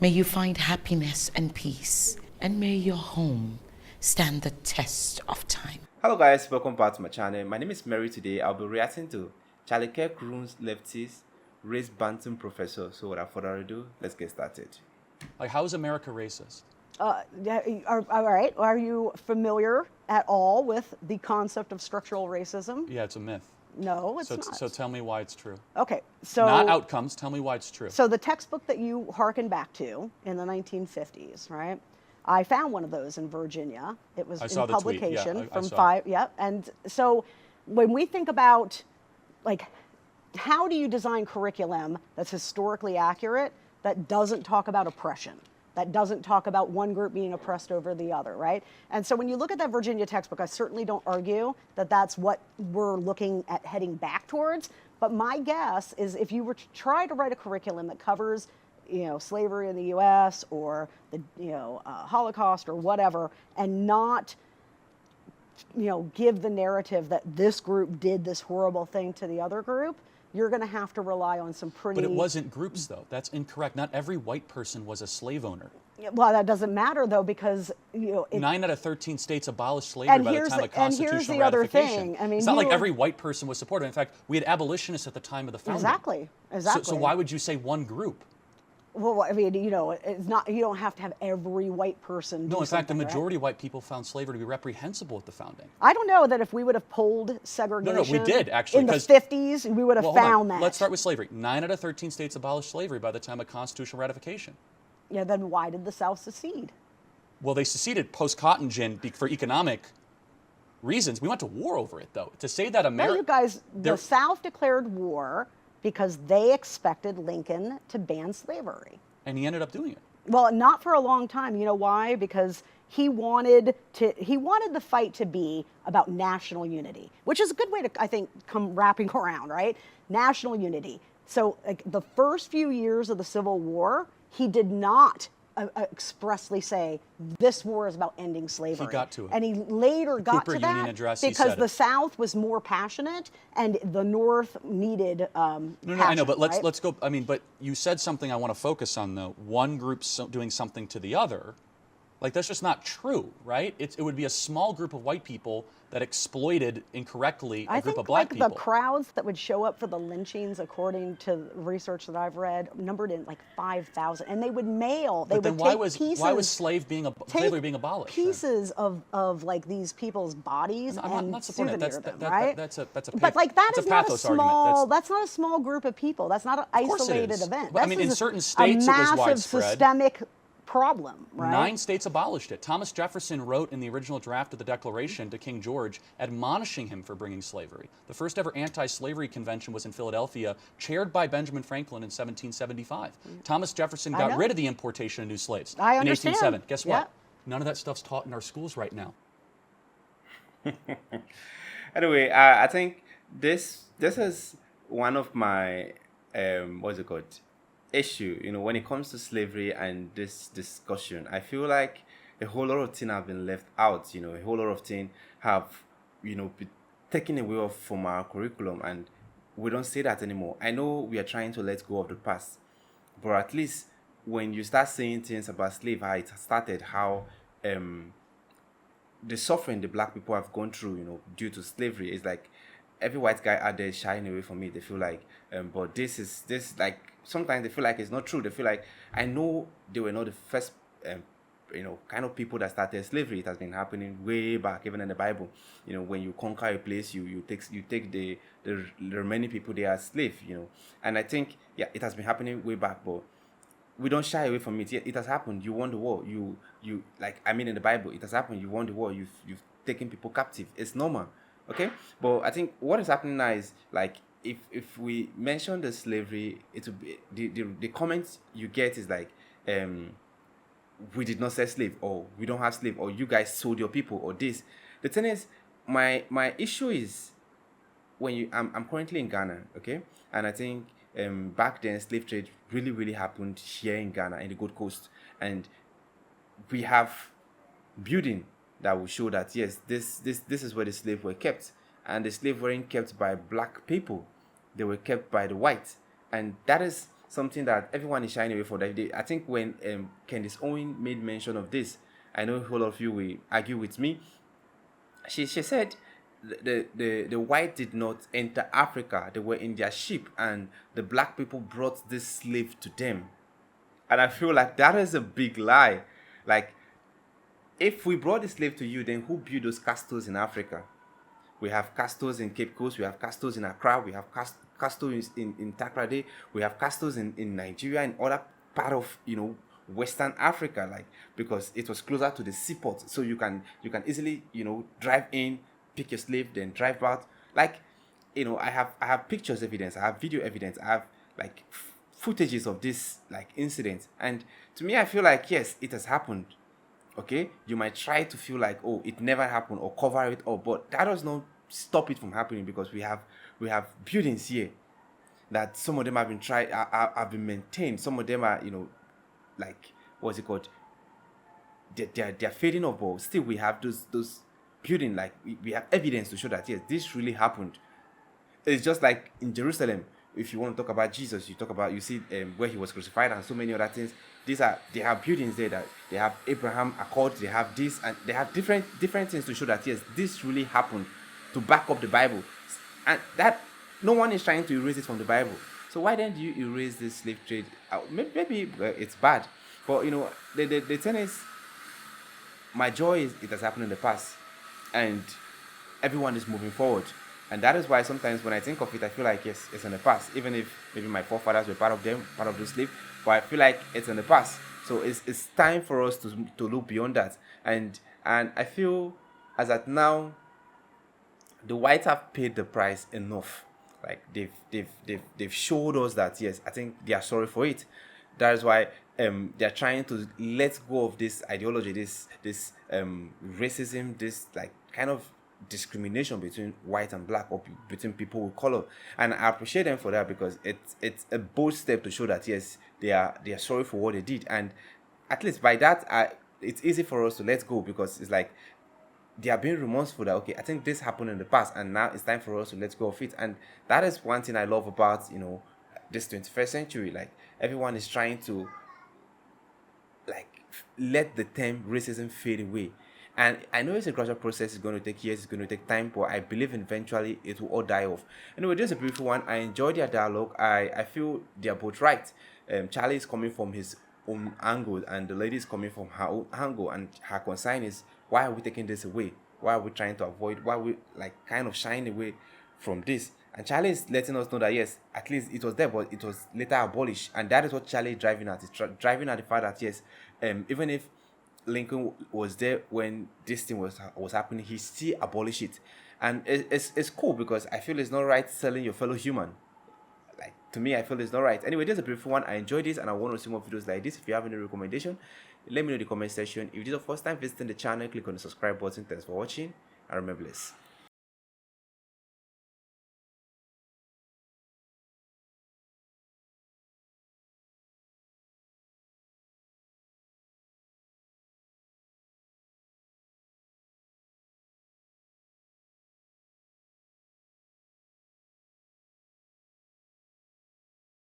May you find happiness and peace, and may your home stand the test of time. Hello guys, welcome back to my channel. My name is Mary. Today I'll be reacting to Kirk Leftist, race bantam professor. So without further ado, let's get started. Like, how is America racist? All right. Are you familiar at all with the concept of structural racism? Yeah, it's a myth. No, it's not. So tell me why it's true. Okay, so... Not outcomes, tell me why it's true. So the textbook that you hearken back to in the 1950s, right? I found one of those in Virginia. It was in publication from five. Yeah, and so when we think about, like, how do you design curriculum that's historically accurate, that doesn't talk about oppression, that doesn't talk about one group being oppressed over the other, right? And so when you look at that Virginia textbook, I certainly don't argue that that's what we're looking at heading back towards. But my guess is if you were to try to write a curriculum that covers, slavery in the U.S. or the, Holocaust or whatever, and not, give the narrative that this group did this horrible thing to the other group, you're going to have to rely on some pretty... But it wasn't groups, though. That's incorrect. Not every white person was a slave owner. Well, that doesn't matter, though, because, 9 out of 13 states abolished slavery by the time of constitutional ratification. I mean, it's not like every white person was supportive. In fact, we had abolitionists at the time of the founding. Exactly. So why would you say one group? Well, I mean, it's not. You don't have to have every white person. No, in fact, the majority of white people found slavery to be reprehensible at the founding. I don't know that if we would have polled segregation. No, we did actually in the 50s. We would have found that. Let's start with slavery. 9 out of 13 states abolished slavery by the time of constitutional ratification. Yeah. Then why did the South secede? Well, they seceded post-Cotton Gin for economic reasons. We went to war over it, though. To say that America... No, you guys, the South declared war because they expected Lincoln to ban slavery. And he ended up doing it. Well, not for a long time. You know why? Because he wanted the fight to be about national unity, which is a good way to, I think, come wrapping around, right? National unity. So like, the first few years of the Civil War, he did not expressly say this war is about ending slavery. He got to it. And he later got to that address, because the South was more passionate and the North needed passion, I know, but right? let's go. I mean, but you said something I want to focus on, though. One group doing something to the other. Like, that's just not true, right? It would be a small group of white people that exploited incorrectly a group of black people. I think the crowds that would show up for the lynchings, according to research that I've read, numbered in like 5,000, and they would mail. They would why take was slavery being abolished? Pieces of like these people's bodies I'm not supporting that. Right? That's a but like that is not a small. Argument. That's not a small group of people. That's not an isolated event. I mean, in certain states it was widespread. A massive systemic problem, right? 9 states abolished it. Thomas Jefferson wrote in the original draft of the Declaration to King George, admonishing him for bringing slavery. The first ever anti-slavery convention was in Philadelphia, chaired by Benjamin Franklin in 1775. Thomas Jefferson got rid of the importation of new slaves in 1807. Guess what? None of that stuff's taught in our schools right now. Anyway, I think this is one of my what's it called? Issue, when it comes to slavery and this discussion. I feel like a whole lot of things have been left out. A whole lot of things have, been taken away from our curriculum, and we don't say that anymore. I know we are trying to let go of the past, but at least when you start saying things about slavery, how it started, how the suffering the black people have gone through, due to slavery, is like every white guy out there is shying away from it. They feel like, but this like, sometimes they feel like it's not true. They feel like, I know they were not the first, kind of people that started slavery. It has been happening way back, even in the Bible. When you conquer a place, you take the remaining people there as slaves. And I think, it has been happening way back, but we don't shy away from it. Yeah, it has happened. You won the war. You in the Bible, it has happened. You won the war. You've taken people captive. It's normal. Okay, but I think what is happening now is, like, if we mention the slavery, it will be the comments you get is like, we did not sell slave, or we don't have slave, or you guys sold your people, or this. The thing is, my issue is, when I'm currently in Ghana, okay, and I think back then slave trade really happened here in Ghana, in the Gold Coast, and we have building that will show that, yes, this is where the slaves were kept. And the slaves weren't kept by black people. They were kept by the whites. And that is something that everyone is shying away from. I think when Candace Owen made mention of this, I know a whole lot of you will argue with me. She said the white did not enter Africa. They were in their ship, and the black people brought this slave to them. And I feel like that is a big lie. Like, if we brought the slave to you, then who built those castles in Africa? We have castles in Cape Coast, we have castles in Accra, we have castles in Takrady, we have castles in Nigeria and other part of, Western Africa, like, because it was closer to the seaport, so you can easily, drive in, pick your slave, then drive out. Like, I have pictures evidence, I have video evidence, I have like footages of this like incident, and to me, I feel like yes, it has happened. Okay, you might try to feel like, oh, it never happened, or cover it up, but that does not stop it from happening, because we have buildings here that some of them have been have been maintained. Some of them are, like, what's it called? They're fading off, but still we have those buildings. Like, we have evidence to show that yes, this really happened. It's just like in Jerusalem. If you want to talk about Jesus, you see where he was crucified and so many other things. They have buildings there, that they have Abraham Accord, they have this, and they have different things to show that yes, this really happened, to back up the Bible, and that no one is trying to erase it from the Bible. So why then do you erase this slave trade? Maybe it's bad, but the thing is, my joy is it has happened in the past, and everyone is moving forward. And that is why sometimes when I think of it, I feel like yes, it's in the past. Even if maybe my forefathers were part of the slave, but I feel like it's in the past. So it's time for us to look beyond that. And I feel as at now, the whites have paid the price enough. Like they've showed us that yes, I think they are sorry for it. That is why they're trying to let go of this ideology, this racism, this like kind of discrimination between white and black, or between people with color. And I appreciate them for that, because it's a bold step to show that yes, they are sorry for what they did. And at least by that, it's easy for us to let go, because it's like they are being remorseful that okay, I think this happened in the past, and now it's time for us to let go of it. And that is one thing I love about this 21st century. Like, everyone is trying to like let the term racism fade away. And I know it's a gradual process. It's going to take years. It's going to take time. But I believe eventually it will all die off. Anyway, this is a beautiful one. I enjoyed their dialogue. I feel they're both right. Charlie is coming from his own angle, and the lady is coming from her own angle. And her concern is, why are we taking this away? Why are we trying to avoid? Why are we like kind of shying away from this? And Charlie is letting us know that yes, at least it was there, but it was later abolished. And that is what Charlie is driving at. It's driving at the fact that yes, even if Lincoln was there when this thing was happening, he still abolished it. And it's cool, because I feel it's not right selling your fellow human. Like, to me, I feel it's not right. Anyway, this is a beautiful one. I enjoyed this, and I want to see more videos like this. If you have any recommendation, let me know in the comment section. If this is the first time visiting the channel, click on the subscribe button. Thanks for watching, and remember this.